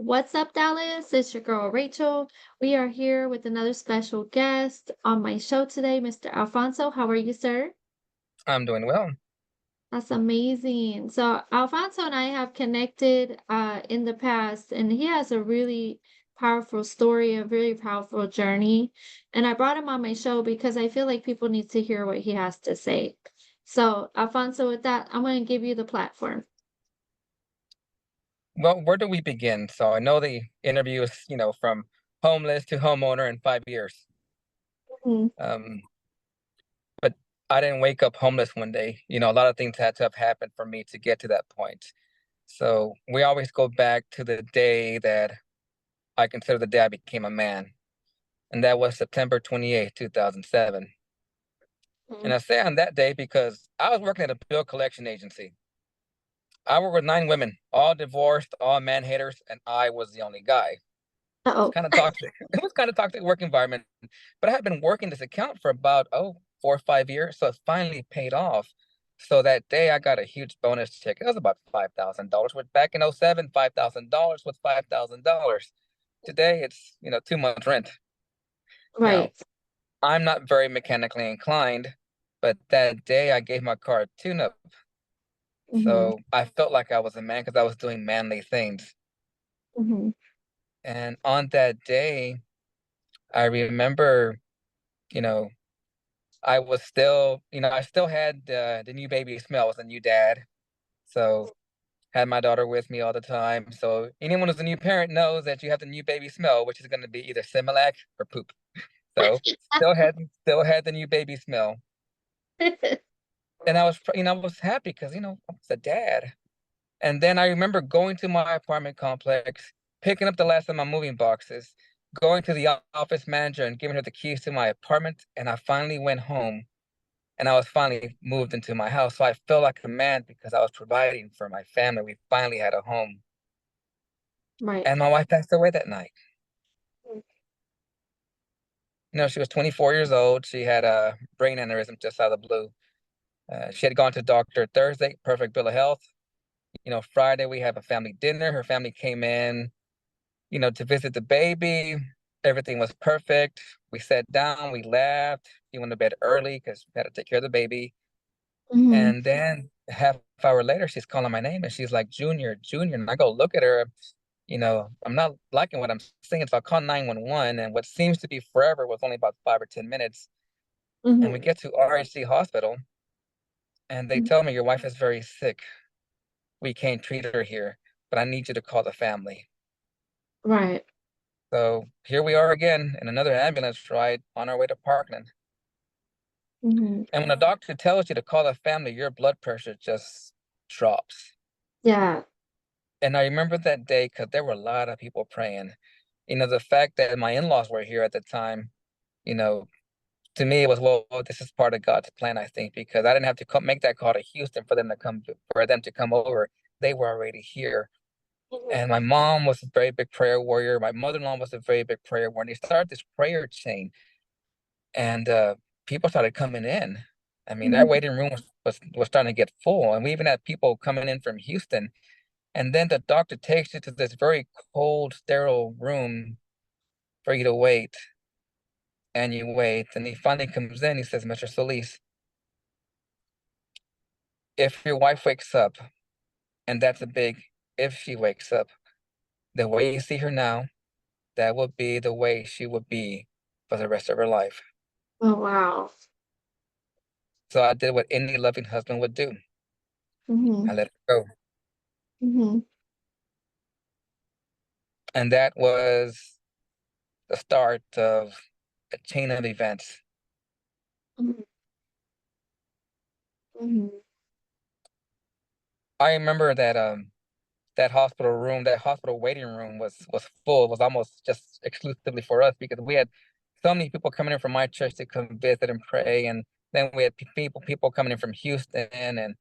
What's up, Dallas? It's your girl Rachel. We are here with another special guest on my show today, Mr. Alfonso. How are you, sir? I'm doing well. That's amazing. So, Alfonso and I have connected in the past, and he has a really powerful story, a very powerful journey. And I brought him on my show because I feel like people need to hear what he has to say. So, Alfonso, with that, I'm going to give you the platform. Well, where do we begin? So I know the interview is, from homeless to homeowner in 5 years. Mhm. Um, but I didn't wake up homeless one day. A lot of things had to have happened for me to get to that point. So we always go back to the day that I consider the day I became a man, and that was September 28th, 2007. And Mhm. I say on that day because I was working at a bill collection agency. I worked with 9 women, all divorced, all man haters, and I was the only guy. It's Uh-oh. kind of toxic. It was kind of toxic work environment, but I had been working this account for about 4 or 5 years, so it finally paid off. So that day I got a huge bonus check. It was about $5,000. With back in '07, $5,000 was $5,000. Today it's 2 months rent. Now Right. I'm not very mechanically inclined, but that day I gave my car a tune-up, Hmm. so I felt like I was a man because I was doing manly things. Hmm. And on that day, I remember, you know, I still had the new baby smell. I was a new dad, so had my daughter with me all the time. So anyone who's a new parent knows that you have the new baby smell, which is going to be either Similac or poop. So still had the new baby smell, and I was happy because I was a dad. And then I remember going to my apartment complex, picking up the last of my moving boxes, going to the office manager and giving her the keys to my apartment, and I finally went home and I was finally moved into my house. So I felt like a man because I was providing for my family. We finally had a home. Right. And my wife passed away that night. She was 24 years old. She had a brain aneurysm just out of the blue. She had gone to doctor Thursday, perfect bill of health. Friday we have a family dinner. Her family came in, to visit the baby. Everything was perfect. We sat down, we laughed. She went to bed early because we had to take care of the baby. Hmm. And then half hour later, she's calling my name and she's like, Junior, Junior. And I go look at her, I'm not liking what I'm seeing. So I call 911. And what seems to be forever was only about 5 or 10 minutes. And we Hmm. get to RHC Hospital and they tell me, your wife is very sick. We can't treat her here, but I need you to call the family. Right. So here we are again in another ambulance ride on our way to Parkland. Hmm. And when a doctor tells you to call the family, your blood pressure just drops. Yeah. And I remember that day because there were a lot of people praying. The fact that my in-laws were here at the time, you know, to me it was, well, this is part of God's plan, I think, because I didn't have to make that call to Houston for them to come over. They were already here. Mhm. And my mom was a very big prayer warrior. My mother-in-law was a very big prayer warrior. And they started this prayer chain, and people started coming in. I mean, that Mhm. waiting room was starting to get full, and we even had people coming in from Houston. And then the doctor takes you to this very cold, sterile room for you to wait. And you wait. And he finally comes in. He says, Mr. Solis, if your wife wakes up, and that's a big if she wakes up, the way you see her now, that would be the way she would be for the rest of her life. Oh, wow. So I did what any loving husband would do. Hmm. I let her go. Hmm. And that was the start of a chain of events. Hmm. Hmm. I remember that hospital waiting room was full. It was almost just exclusively for us because we had so many people coming in from my church to come visit and pray, and then we had people coming in from Houston, and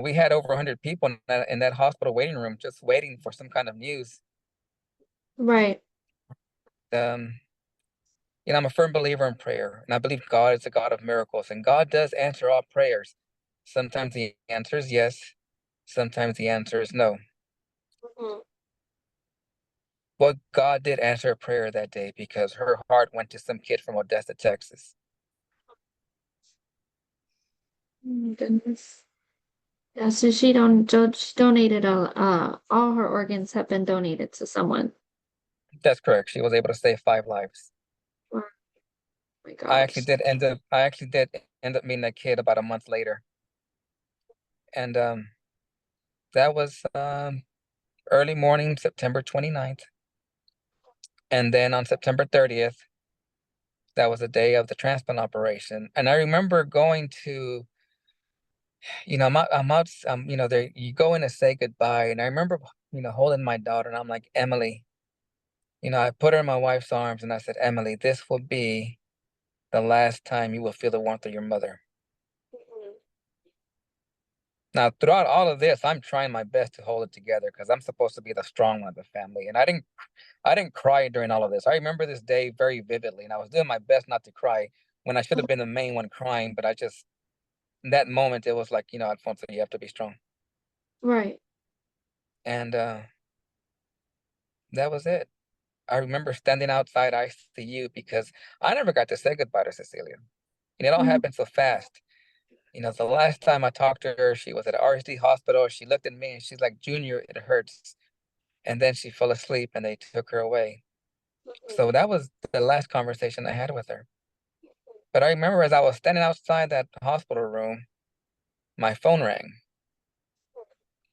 we had over 100 people in that hospital waiting room just waiting for some kind of news. Right. Um, I'm a firm believer in prayer, and I believe God is a God of miracles, and God does answer all prayers. Sometimes the answer is yes, sometimes the answer is no. Hmm. Well, God did answer a prayer that day because her heart went to some kid from Odessa, Texas. Oh my goodness. Yeah, so she don't she donated all her organs have been donated to someone. That's correct. She was able to save 5 lives. Oh my gosh. I actually did end up meeting that kid about a month later. And that was early morning, September 29th. And then on September 30th, that was the day of the transplant operation. And I remember going to, I'm out, there you go in to say goodbye. And I remember, holding my daughter and I'm like, Emily, I put her in my wife's arms and I said, Emily, this will be the last time you will feel the warmth of your mother. Now, throughout all of this, I'm trying my best to hold it together because I'm supposed to be the strong one of the family. And I didn't cry during all of this. I remember this day very vividly, and I was doing my best not to cry when I should have been the main one crying. But in that moment, it was like, Alfonso, you have to be strong. Right. And that was it. I remember standing outside ICU because I never got to say goodbye to Cecilia. And it all Mhm. happened so fast. The last time I talked to her, she was at RSD hospital. She looked at me and she's like, Junior, it hurts. And then she fell asleep and they took her away. So that was the last conversation I had with her. But I remember as I was standing outside that hospital room, my phone rang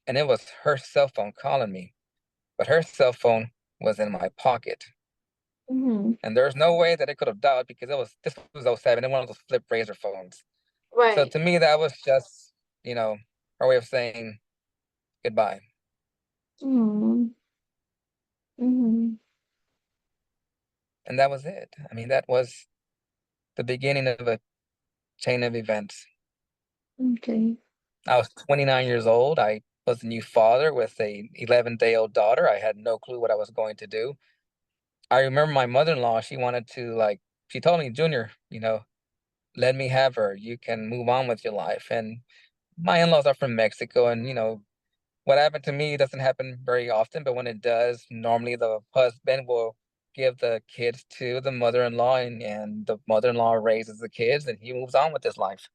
and it was her cell phone calling me. But her cell phone was in my pocket. Mhm. And there's no way that it could have dialed because this was '07 and one of those flip razor phones. So Right. to me, that was just, you know, her way of saying goodbye. Mhm. Mhm. And that was it. I mean, that was the beginning of a chain of events. Okay. I was 29 years old. I was a new father with a 11-day-old daughter. I had no clue what I was going to do. I remember my mother-in-law, she wanted to she told me, Junior, let me have her. You can move on with your life. And my in-laws are from Mexico and what happened to me doesn't happen very often, but when it does, normally the husband will give the kids to the mother-in-law and the mother-in-law raises the kids and he moves on with his life.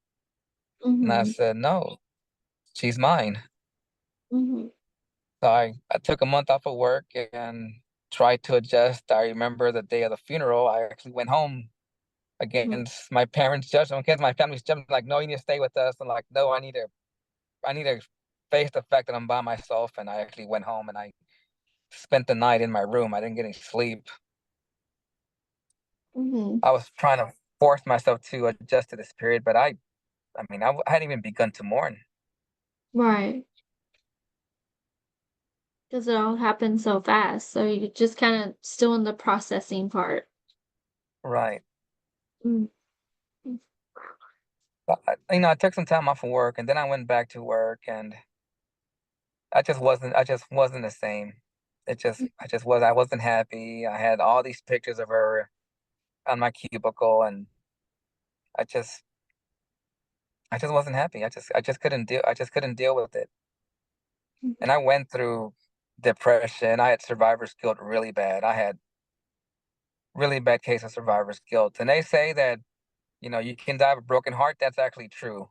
And I Mhm. said, no, she's mine. Mhm. So I took a month off of work and tried to adjust. I remember the day of the funeral, I actually went home Mhm. against my parents' judgment, against my family's judgment, like, no, you need to stay with us. And like, no, I need to face the fact that I'm by myself. And I actually went home and I spent the night in my room. I didn't get any sleep. Mhm. I was trying to force myself to adjust to this period, but I mean, I hadn't even begun to mourn. Right. Because it all happened so fast. So you just kind of still in the processing part. Right. Mm. Mm. But I took some time off of work and then I went back to work and I just wasn't the same. I wasn't happy. I had all these pictures of her on my cubicle and I just, I just wasn't happy. I just couldn't deal with it. Mhm. And I went through depression. I had survivor's guilt really bad. I had really bad case of survivor's guilt. And they say that, you can die of a broken heart. That's actually true.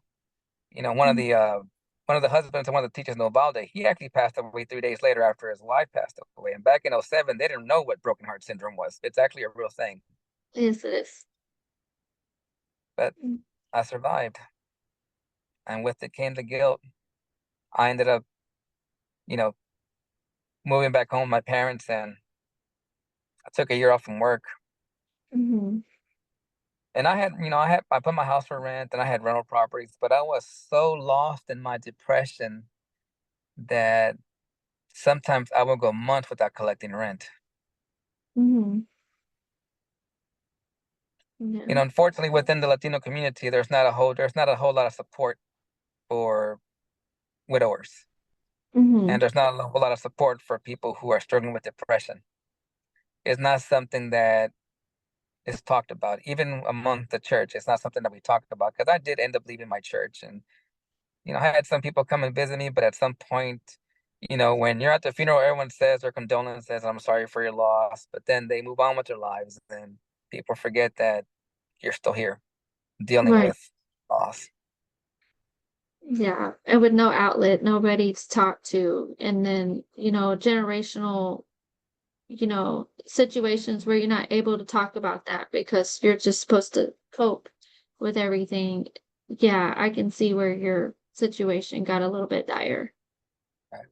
You know, one of Mhm. the, uh, one of the husbands of one of the teachers in Uvalde, he actually passed away 3 days later after his wife passed away. And back in '07, they didn't know what broken heart syndrome was. It's actually a real thing. Yes, it is. But Mm. I survived. And with it came the guilt. I ended up, you know, moving back home with my parents and I took a year off from work. Mhm. And I put my house for rent and I had rental properties, but I was so lost in my depression that sometimes I would go months without collecting rent. Mhm. Yeah. Unfortunately, within the Latino community, there's not a whole lot of support for widowers, Mhm. and there's not a whole lot of support for people who are struggling with depression. It's not something that is talked about, even among the church. It's not something that we talk about because I did end up leaving my church, and I had some people come and visit me, but at some point, when you're at the funeral, everyone says their condolences, I'm sorry for your loss, but then they move on with their lives, and people forget that you're still here dealing Right. with loss. Yeah. And with no outlet, nobody to talk to. And then, generational, situations where you're not able to talk about that because you're just supposed to cope with everything. Yeah, I can see where your situation got a little bit dire. Right.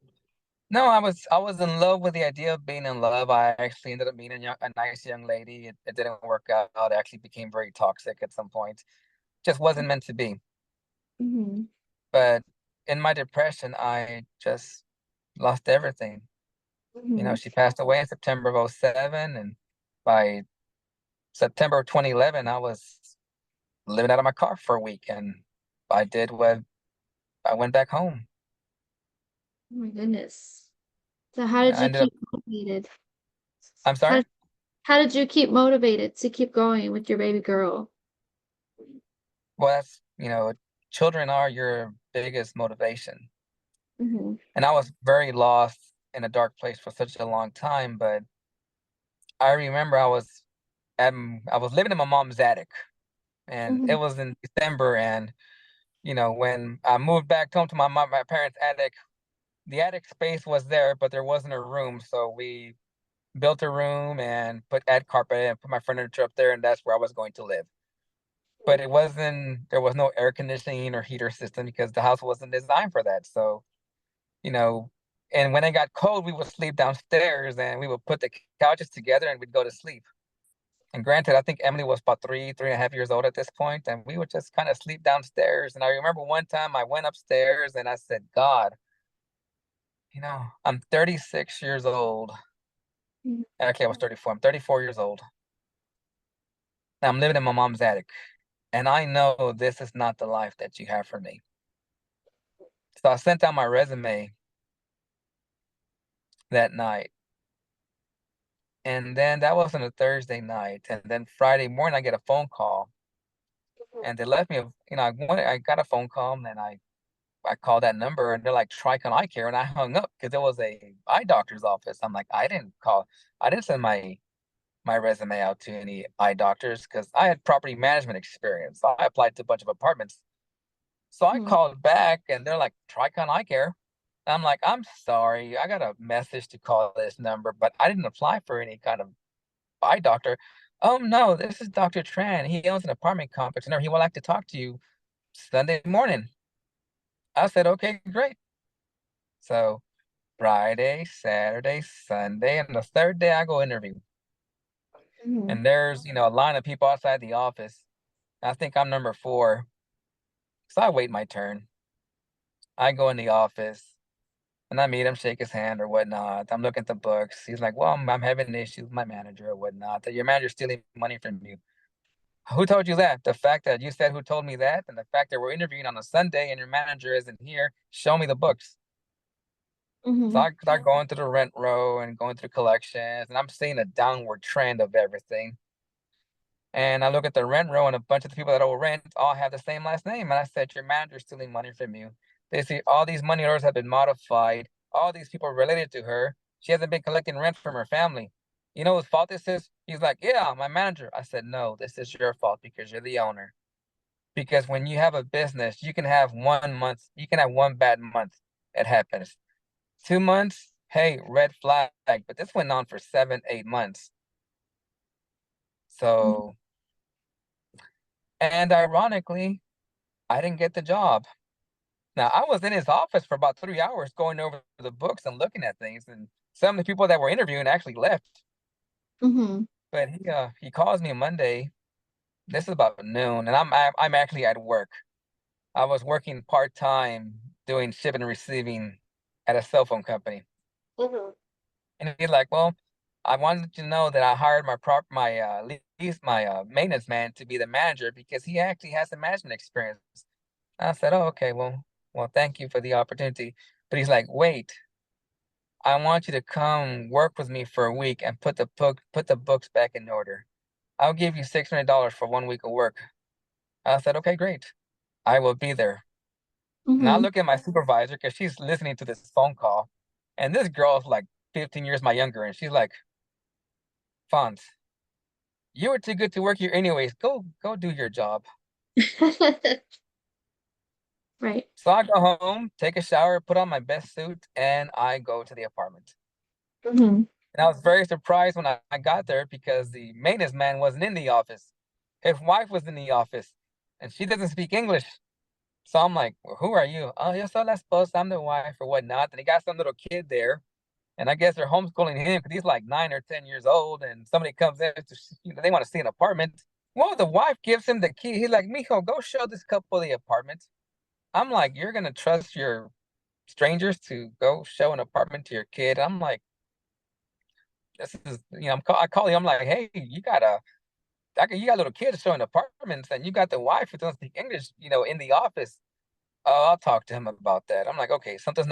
No, I was in love with the idea of being in love. I actually ended up meeting a nice young lady. It didn't work out. It actually became very toxic at some point. Just wasn't meant to be. Mhm. But in my depression, I just lost everything. Mhm. She passed away in September of '07, and by September of 2011, I was living out of my car for a week, and I did what I went back home. Oh my goodness. So how did I you ended up. keep motivated? I'm How sorry. did, how did you keep motivated to keep going with your baby girl? Well, children are your biggest motivation. Mhm. And I was very lost in a dark place for such a long time. But I remember I was living in my mom's attic, and it Mhm. was in December. And when I moved back home to my parents' attic, the attic space was there, but there wasn't a room. So we built a room and add carpet and put my furniture up there, and that's where I was going to live. But there was no air conditioning or heater system because the house wasn't designed for that. So you know, and when it got cold, we would sleep downstairs and we would put the couches together and we'd go to sleep. And granted, I think Emily was about 3.5 years old at this point, and we would just kind of sleep downstairs. And I remember one time I went upstairs and I said, God, I'm 36 years old. Mhm. Actually, I was 34. I'm 34 years old. Now I'm living in my mom's attic. And I know this is not the life that you have for me. So I sent out my resume that night. And then that was on a Thursday night. And then Friday morning, I get a phone call and they left me, I got a phone call and I called that number and they're like, Tricon Eye Care. And I hung up because it was a eye doctor's office. I'm like, I didn't send my resume out to any eye doctors because I had property management experience. So I applied to a bunch of apartments. So I Mhm. called back and they're like, Tricon Eye Care. I'm like, I'm sorry, I got a message to call this number, but I didn't apply for any kind of eye doctor. Oh no, this is Dr. Tran. He owns an apartment complex and he would like to talk to you Sunday morning. I said, okay, great. So Friday, Saturday, Sunday, and the third day I go interview. Mhm. And there's, a line of people outside the office. I think I'm number four. So I wait my turn. I go in the office and I meet him, shake his hand or whatnot. I'm looking at the books. He's like, well, I'm having issues with my manager or whatnot. That your manager's stealing money from you. Who told you that? The fact that you said who told me that, and the fact that we're interviewing on a Sunday and your manager isn't here, show me the books. So Mhm. I start going through the rent row and going through collections, and I'm seeing a downward trend of everything. And I look at the rent row, and a bunch of the people that owe rent all have the same last name. And I said, your manager's stealing money from you. They see all these money orders have been modified. All these people related to her. She hasn't been collecting rent from her family. You know whose fault this is? He's like, yeah, my manager. I said, no, this is your fault because you're the owner. Because when you have a business, you can have one bad month. It happens. 2 months, hey, red flag. But this went on for 7, 8 months. Mhm. So, and ironically, I didn't get the job. Now, I was in his office for about 3 hours going over the books and looking at things. And some of the people that were interviewing actually left. Mhm. But he calls me Monday. This is about noon, and I'm actually at work. I was working part time doing shipping and receiving at a cell phone company. Mhm. And he's like, "Well, I wanted to know that I hired my maintenance man to be the manager because he actually has some management experience." I said, "Oh, okay. Well, thank you for the opportunity." But he's like, "Wait, I want you to come work with me for a week and put the books back in order. I'll give you $600 for 1 week of work." I said, "Okay, great. I will be there." And I Mhm. look at my supervisor because she's listening to this phone call. And this girl's like 15 years my younger, and she's like, Fonz, you were too good to work here anyways. Go do your job. Right. So I go home, take a shower, put on my best suit, and I go to the apartment. Mhm. And I was very surprised when I got there because the maintenance man wasn't in the office. His wife was in the office, and she doesn't speak English. So I'm like, well, who are you? Oh, yo soy la esposa, I'm the wife or whatnot. And he got some little kid there. And I guess they're homeschooling him because he's like 9 or 10 years old. And somebody comes in to, they want to see an apartment. Well, the wife gives him the key. He's like, Mijo, go show this couple the apartment. I'm like, you're gonna trust your strangers to go show an apartment to your kid? I'm like, this is, I call him. I'm like, hey, you got little kids showing apartments, and you got the wife who doesn't speak English, in the office. Oh, I'll talk to him about that. I'm like, okay, something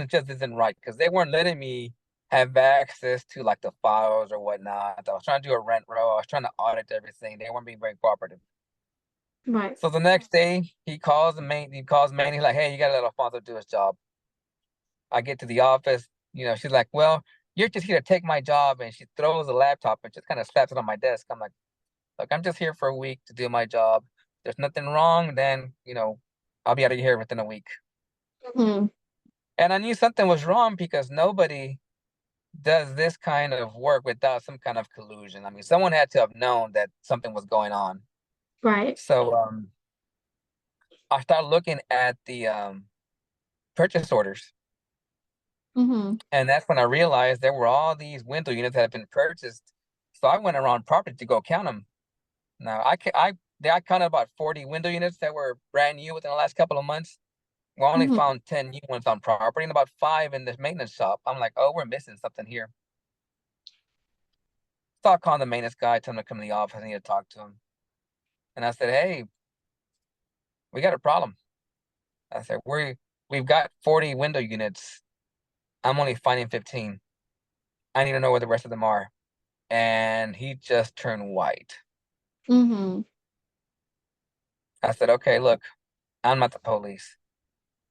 just isn't right because they weren't letting me have access to like the files or whatnot. I was trying to do a rent roll. I was trying to audit everything. They weren't being very cooperative. Right. So the next day, he calls Manny, he's like, hey, you gotta let Alfonso do his job. I get to the office, she's like, well, you're just here to take my job. And she throws the laptop and just kind of slaps it on my desk. I'm like, look, I'm just here for a week to do my job. There's nothing wrong, then, I'll be out of here within a week. Mhm. And I knew something was wrong because nobody does this kind of work without some kind of collusion. I mean, someone had to have known that something was going on. Right. So I started looking at the purchase orders. Mhm. And that's when I realized there were all these window units that had been purchased. So I went around property to go count them. Now I counted about 40 window units that were brand new within the last couple of months. We only Mhm. found 10 new ones on property and about five in the maintenance shop. I'm like, oh, we're missing something here. So I called the maintenance guy, told him to come to the office. I need to talk to him. And I said, hey, we got a problem. I said, we've got 40 window units. I'm only finding 15. I need to know where the rest of them are. And he just turned white. Mhm. I said, okay, look, I'm not the police.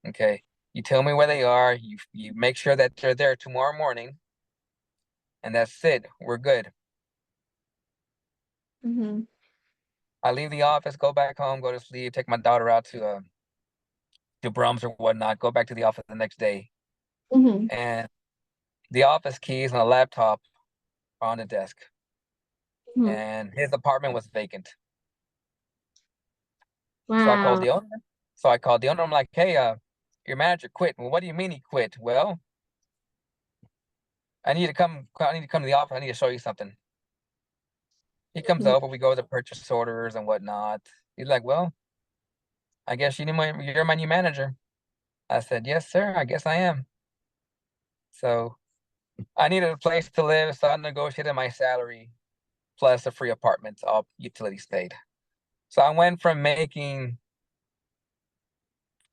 Okay. You tell me where they are. You make sure that they're there tomorrow morning, and that's it. We're good. Mhm. I leave the office, go back home, go to sleep, take my daughter out to Brums or whatnot, go back to the office the next day. Mhm. And the office keys and a laptop are on the desk. Mhm. And his apartment was vacant. So I called Wow. the owner. So I called the owner. I'm like, hey, your manager quit. Well, what do you mean he quit? Well, I need to come to the office. I need to show you something. He comes Mhm. over, we go over the purchase orders and whatnot. He's like, well, I guess you're my new manager. I said, yes, sir, I guess I am. So I needed a place to live, so I negotiated my salary plus a free apartment, all utilities paid. So I went from making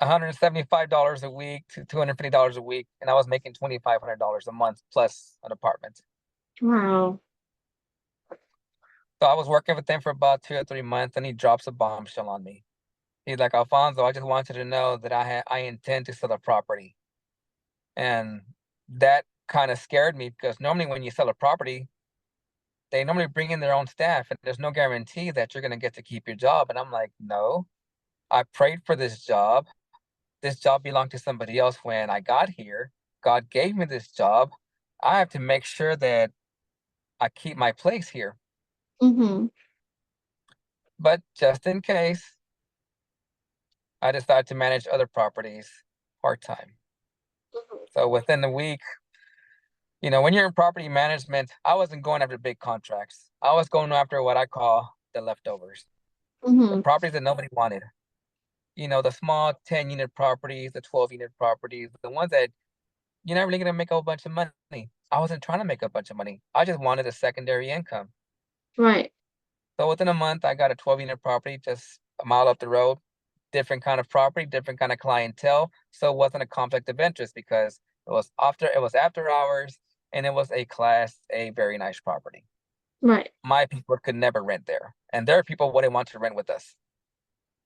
$175 a week to $250 a week, and I was making $2,500 a month plus an apartment. Wow. So I was working with him for about 2 or 3 months, and he drops a bombshell on me. He's like, Alfonso, I just want you to know that I intend to sell a property. And that kind of scared me because normally when you sell a property, they normally bring in their own staff and there's no guarantee that you're going to get to keep your job. And I'm like, no, I prayed for this job. This job belonged to somebody else when I got here. God gave me this job. I have to make sure that I keep my place here. Mhm. But just in case, I decided to manage other properties part time. Mhm. So within the week, when you're in property management, I wasn't going after big contracts. I was going after what I call the leftovers, the Mhm. properties that nobody wanted. The small 10 unit properties, the 12 unit properties, the ones that you're not really going to make a whole bunch of money. I wasn't trying to make a bunch of money. I just wanted a secondary income. Right. So within a month, I got a 12 unit property just a mile up the road, different kind of property, different kind of clientele. So it wasn't a conflict of interest because it was after hours and it was a very nice property. Right. My people could never rent there, and their people wouldn't want to rent with us.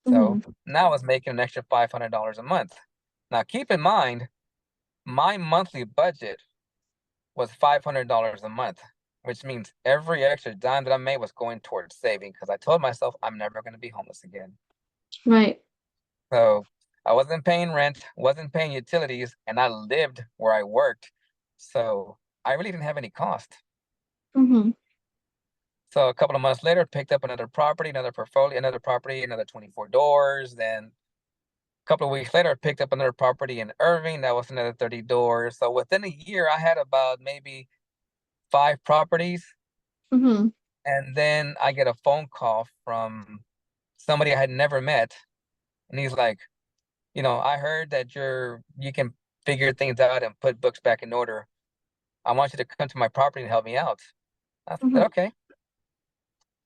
So Mhm. now I was making an extra $500 a month. Now keep in mind, My monthly budget was $500 a month, which means every extra dime that I made was going towards saving because I told myself I'm never going to be homeless again. Right. So I wasn't paying rent, wasn't paying utilities, and I lived where I worked. So I really didn't have any cost. Mm-hmm. So a couple of months later, picked up another property, another portfolio, another property, another 24 doors. Then a couple of weeks later, I picked up another property in Irving. That was another 30 doors. So within a year, I had about maybe 5 properties. Mm-hmm. And then I get a phone call from somebody I had never met. And he's like, I heard that you can figure things out and put books back in order. I want you to come to my property and help me out. I said, Mm-hmm. okay,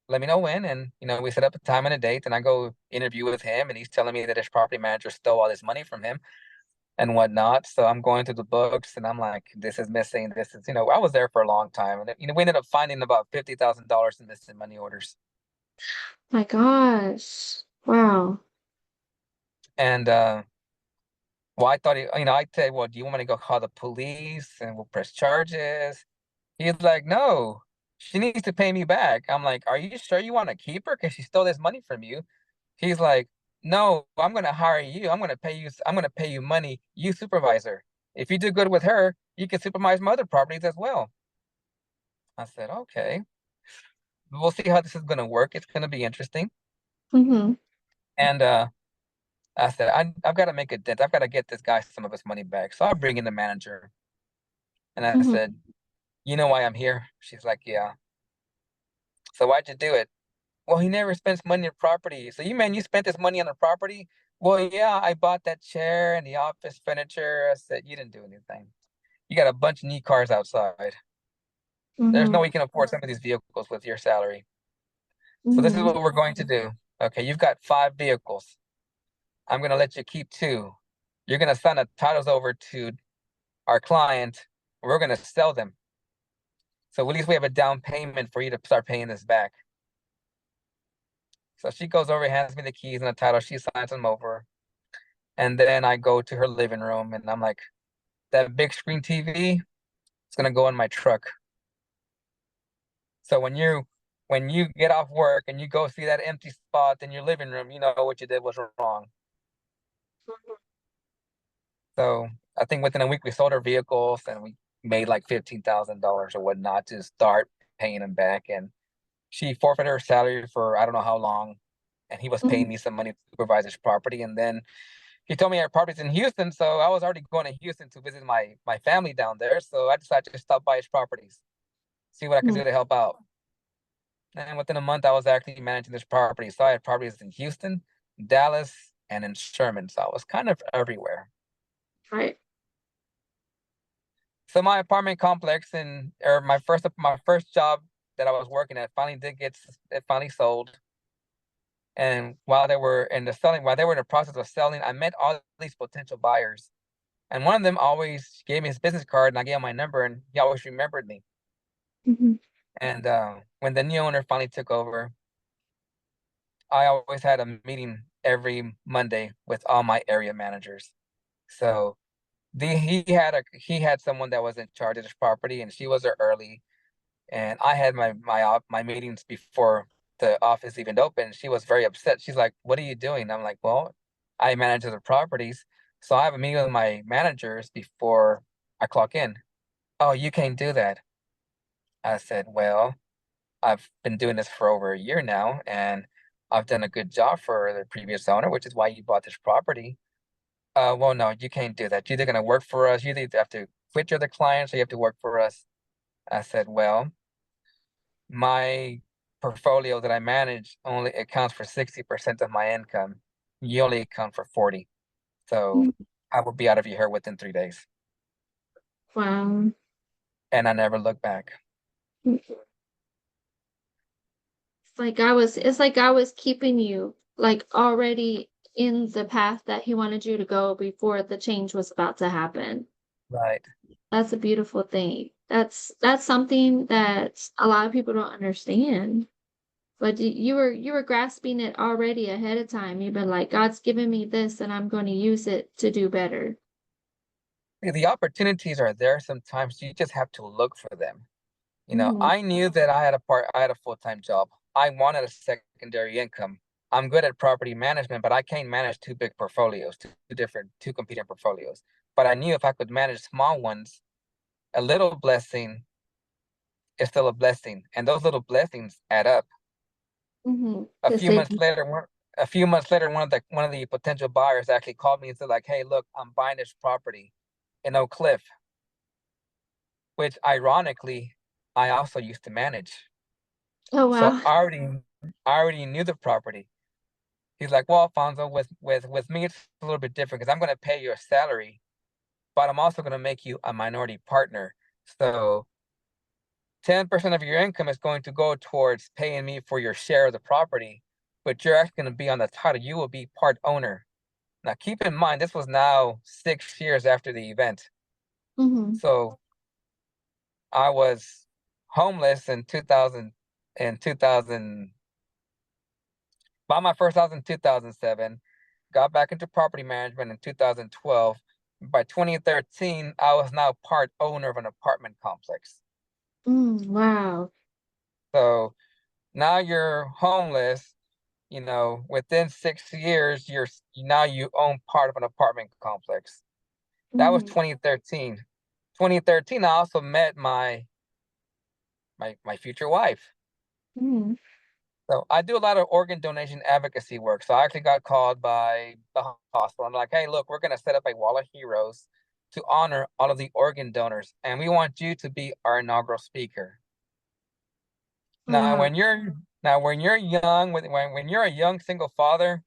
let me know when. And, we set up a time and a date and I go interview with him and he's telling me that his property manager stole all this money from him and whatnot. So I'm going through the books and I'm like, this is missing. This is, I was there for a long time. And, we ended up finding about $50,000 in missing money orders. My gosh. Wow. And, well, I thought, I said, well, do you want me to go call the police and we'll press charges? He's like, no, she needs to pay me back. I'm like, are you sure you want to keep her? Because she stole this money from you. He's like, no, I'm going to hire you. I'm going to pay you money. You supervise her. If you do good with her, you can supervise my other properties as well. I said, okay, we'll see how this is going to work. It's going to be interesting. Mm-hmm. And I said, I've got to make a dent. I've got to get this guy some of his money back. So I bring in the manager and I Mm-hmm. said, you know why I'm here? She's like, yeah. So why'd you do it? Well, he never spends money on property. So you spent this money on the property? Well, yeah, I bought that chair and the office furniture. I said, you didn't do anything. You got a bunch of new cars outside. There's Mm-hmm. no way you can afford some of these vehicles with your salary. So this is Mm-hmm. what we're going to do. Okay, you've got 5 vehicles. I'm going to let you keep 2. You're going to sign the titles over to our client. We're going to sell them. So at least we have a down payment for you to start paying this back. So she goes over, hands me the keys and the title. She signs them over. And then I go to her living room and I'm like, that big screen TV, it's gonna go in my truck. So when you get off work and you go see that empty spot in your living room, you know what you did was wrong. So I think within a week we sold our vehicles and we made like $15,000 or whatnot to start paying them back. And she forfeited her salary for I don't know how long. And he was paying Mm-hmm. me some money to supervise his property. And then he told me our property's in Houston, so I was already going to Houston to visit my family down there. So I decided to stop by his properties, see what I could do to help out. And within a month, I was actually managing this property. So I had properties in Houston, Dallas, and in Sherman. So I was kind of everywhere. Right. So my apartment complex and or my first job that I was working at finally it finally sold. And while they were in the process of selling, I met all these potential buyers. And one of them always gave me his business card and I gave him my number and he always remembered me. Mm-hmm. And when the new owner finally took over, I always had a meeting every Monday with all my area managers. So he had someone that was in charge of this property and she was there early. And I had my meetings before the office even opened. She was very upset. She's like, "What are you doing?" I'm like, "Well, I manage the properties, so I have a meeting with my managers before I clock in." "Oh, you can't do that." I said, "Well, I've been doing this for over a year now, and I've done a good job for the previous owner, which is why you bought this property." Well, no, you can't do that. You're either gonna work for us, you either have to quit your other clients, or you have to work for us. I said, "Well, my portfolio that I manage only accounts for 60% of my income. You only account for 40. So I will be out of your hair within 3 days." Wow. And I never looked back. It's like I was keeping you like already in the path that he wanted you to go before the change was about to happen. Right. That's a beautiful thing. That's something that a lot of people don't understand. But you were grasping it already ahead of time. You've been like, God's given me this and I'm going to use it to do better. The opportunities are there sometimes. You just have to look for them. Mhm. I knew that I had a full-time job. I wanted a secondary income. I'm good at property management, but I can't manage two big portfolios, two competing portfolios. But I knew if I could manage small ones, a little blessing is still a blessing, and those little blessings add up. Mhm. A Cause few they. months later, one of the potential buyers actually called me and said, like, "Hey, look, I'm buying this property in Oak Cliff," which ironically I also used to manage. Oh So wow. I already knew the property. He's like, "Well, Alfonso, with me, it's a little bit different because I'm going to pay you a salary, but I'm also going to make you a minority partner. So 10% of your income is going to go towards paying me for your share of the property, but you're actually going to be on the title. You will be part owner." Now, keep in mind, this was now 6 years after the event. Mhm. So I was homeless in 2000, in 2000, bought my first house in 2007, got back into property management in 2012. By 2013, I was now part owner of an apartment complex. Wow. So now you're homeless, within 6 years, now you own part of an apartment complex. That was Mhm. 2013. 2013, I also met my future wife. Mhm. So I do a lot of organ donation advocacy work. So I actually got called by the hospital. I'm like, "Hey, look, we're going to set up a wall of heroes to honor all of the organ donors, and we want you to be our inaugural speaker." Now, Wow. when you're young, when you're a young single father,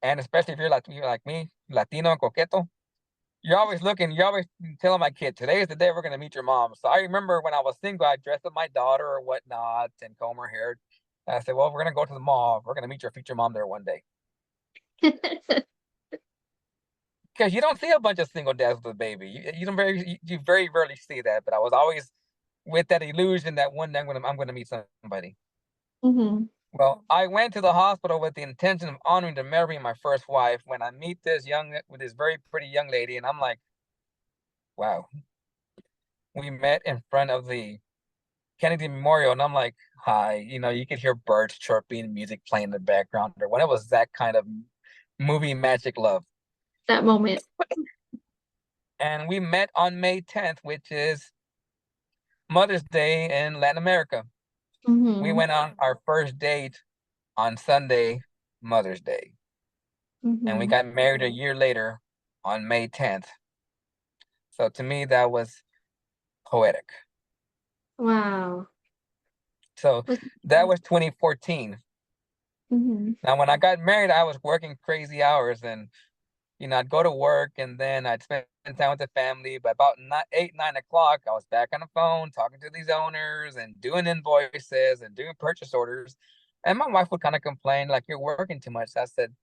and especially if you're like me, Latino and coqueto, you're always telling my kid, "Today is the day we're going to meet your mom." So I remember when I was single, I dressed up my daughter or whatnot and comb her hair. I said, "Well, we're going to go to the mall. We're going to meet your future mom there one day." Because you don't see a bunch of single dads with a baby. You very rarely see that. But I was always with that illusion that one day I'm gonna meet somebody. Mhm. Well, I went to the hospital with the intention of honoring to marry my first wife. When I meet this very pretty young lady, and I'm like, "Wow." We met in front of the Kennedy Memorial, and I'm like, "Hi." You could hear birds chirping, music playing in the background, or when it was that kind of movie magic love. That moment. And we met on May 10th, which is Mother's Day in Latin America. We Mhm. went on our first date on Sunday, Mother's Day, and we Mhm. got married a year later on May 10th. So to me, that was poetic. Wow. So That's. that was 2014. Mhm. Now, when I got married, I was working crazy hours, and I'd go to work and then I'd spend time with the family. But about 8, 9 o'clock, I was back on the phone talking to these owners and doing invoices and doing purchase orders. And my wife would kind of complain, like, "You're working too much." I said,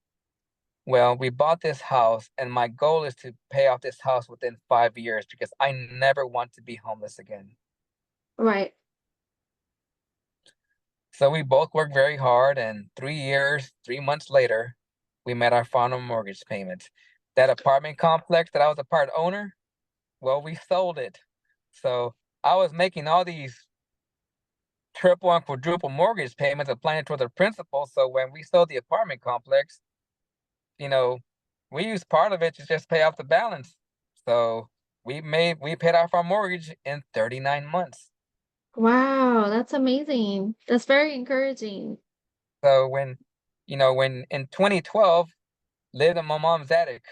"Well, we bought this house, and my goal is to pay off this house within 5 years because I never want to be homeless again." Right. So we both worked very hard, and 3 years, 3 months later, we met our final mortgage payment. That apartment complex that I was a part owner, well, we sold it. So I was making all these triple and quadruple mortgage payments applying toward the principal. So when we sold the apartment complex, you know, we used part of it to just pay off the balance. So we paid off our mortgage in 39 months. Wow, that's amazing. That's very encouraging. So when in 2012, lived in my mom's attic,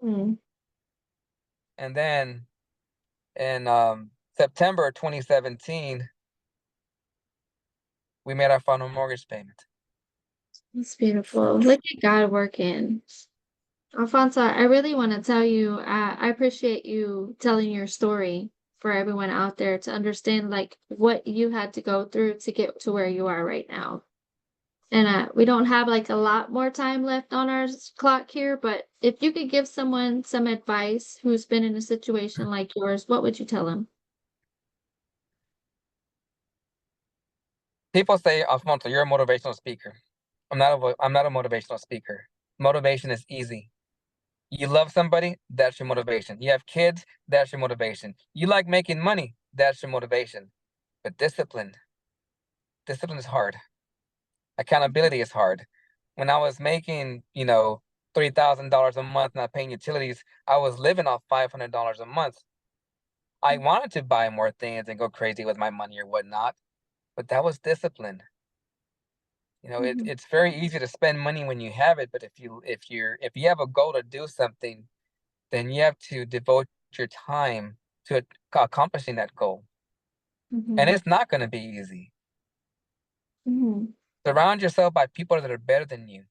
Mm. and then in September 2017, we made our final mortgage payment. That's beautiful. So Look at God working. Alfonso, I really want to tell you, I appreciate you telling your story for everyone out there to understand like what you had to go through to get to where you are right now. And we don't have like a lot more time left on our clock here, but if you could give someone some advice who's been in a situation like yours, what would you tell them? people say, "Alfonso, you're a motivational speaker." I'm not a motivational speaker. Motivation is easy. You love somebody, that's your motivation. You have kids, that's your motivation. You like making money, that's your motivation. But discipline is hard. Accountability is hard. When I was making, $3,000 a month not paying utilities, I was living off $500 a month. I wanted to buy more things and go crazy with my money or whatnot, but that was discipline. Mhm, It's very easy to spend money when you have it, but if you have a goal to do something, then you have to devote your time to accomplishing that goal. And mhm, it's not going to be easy. mhm, Surround yourself by people that are better than you.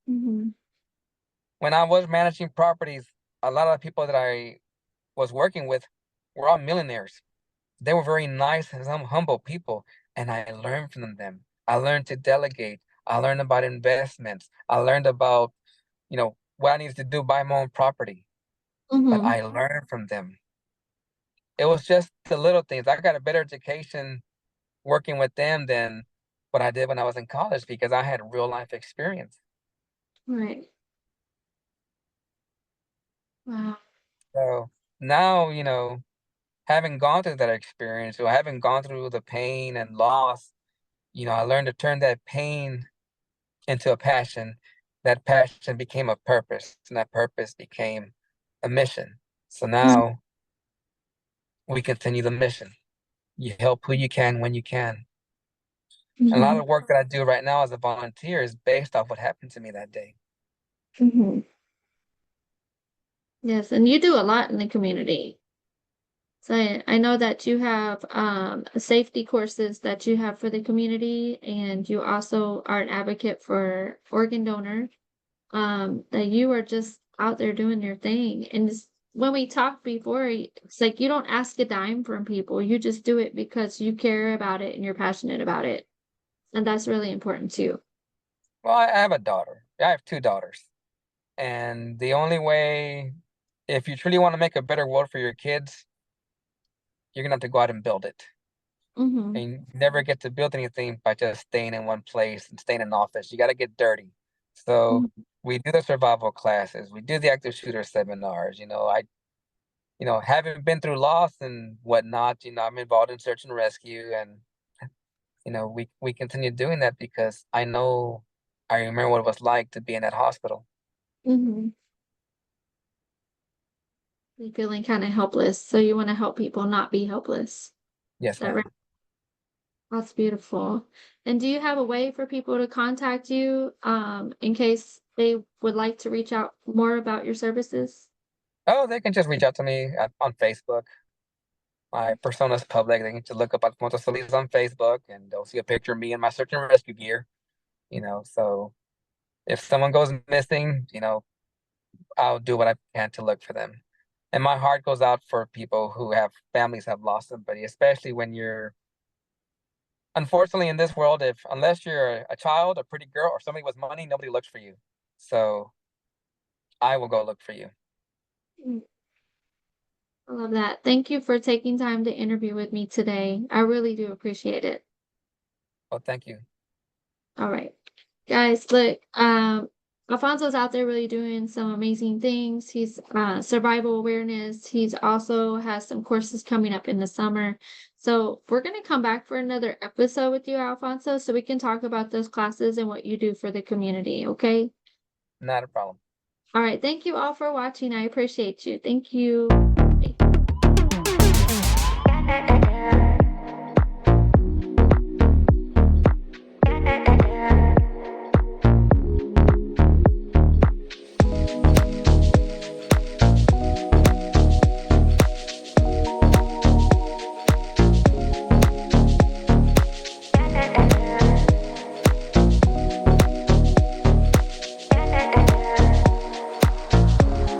mhm, When I was managing properties, a lot of the people that I was working with were all millionaires. They were very nice and some humble people, and I learned from them. I learned to delegate. I learned about investments. I learned about, what I needed to do, buy my own property. But mhm. I learned from them. It was just the little things. I got a better education working with them than what I did when I was in college because I had real life experience. Right. Wow. So now, having gone through that experience or having gone through the pain and loss, I learned to turn that pain into a passion. That passion became a purpose, and that purpose became a mission. So Mhm, now we continue the mission. You help who you can when you can. And a lot mhm, of the work that I do right now as a volunteer is based off what happened to me that day. mhm. Yes, and you do a lot in the community. So I know that you have safety courses that you have for the community, and you also are an advocate for organ donor. That you are just out there doing your thing. And when we talked before, it's like you don't ask a dime from people. You just do it because you care about it and you're passionate about it. And that's really important too. Well, I have a daughter. I have two daughters. And the only way, if you truly want to make a better world for your kids, you're gonna have to go out and build it. Mm-hmm. And you never get to build anything by just staying in one place and staying in office. You got to get dirty. So Mm-hmm. we do the survival classes. We do the active shooter seminars. Having been through loss and whatnot, I'm involved in search and rescue, and we continue doing that because I remember what it was like to be in that hospital. Mm-hmm. You're feeling kind of helpless. So you want to help people not be helpless. Is Yes, that right? ma'am. That's beautiful. And do you have a way for people to contact you in case they would like to reach out more about your services? Oh, they can just reach out to me on Facebook. My persona's public. They can just look up Alfonso Solis on Facebook, and they'll see a picture of me in my search and rescue gear. So if someone goes missing, I'll do what I can to look for them. And my heart goes out for people who have families have lost somebody, especially when you're unfortunately in this world, if unless you're a child, a pretty girl, or somebody with money, nobody looks for you. So I will go look for you. Mm, I love that. Thank you for taking time to interview with me today. I really do appreciate it. Well, thank you. All right. Guys, look, Alfonso's out there really doing some amazing things. He's survival awareness. He's also has some courses coming up in the summer. So we're gonna come back for another episode with you, Alfonso, so we can talk about those classes and what you do for the community, okay? Not a problem. All right, thank you all for watching. I appreciate you. Thank you.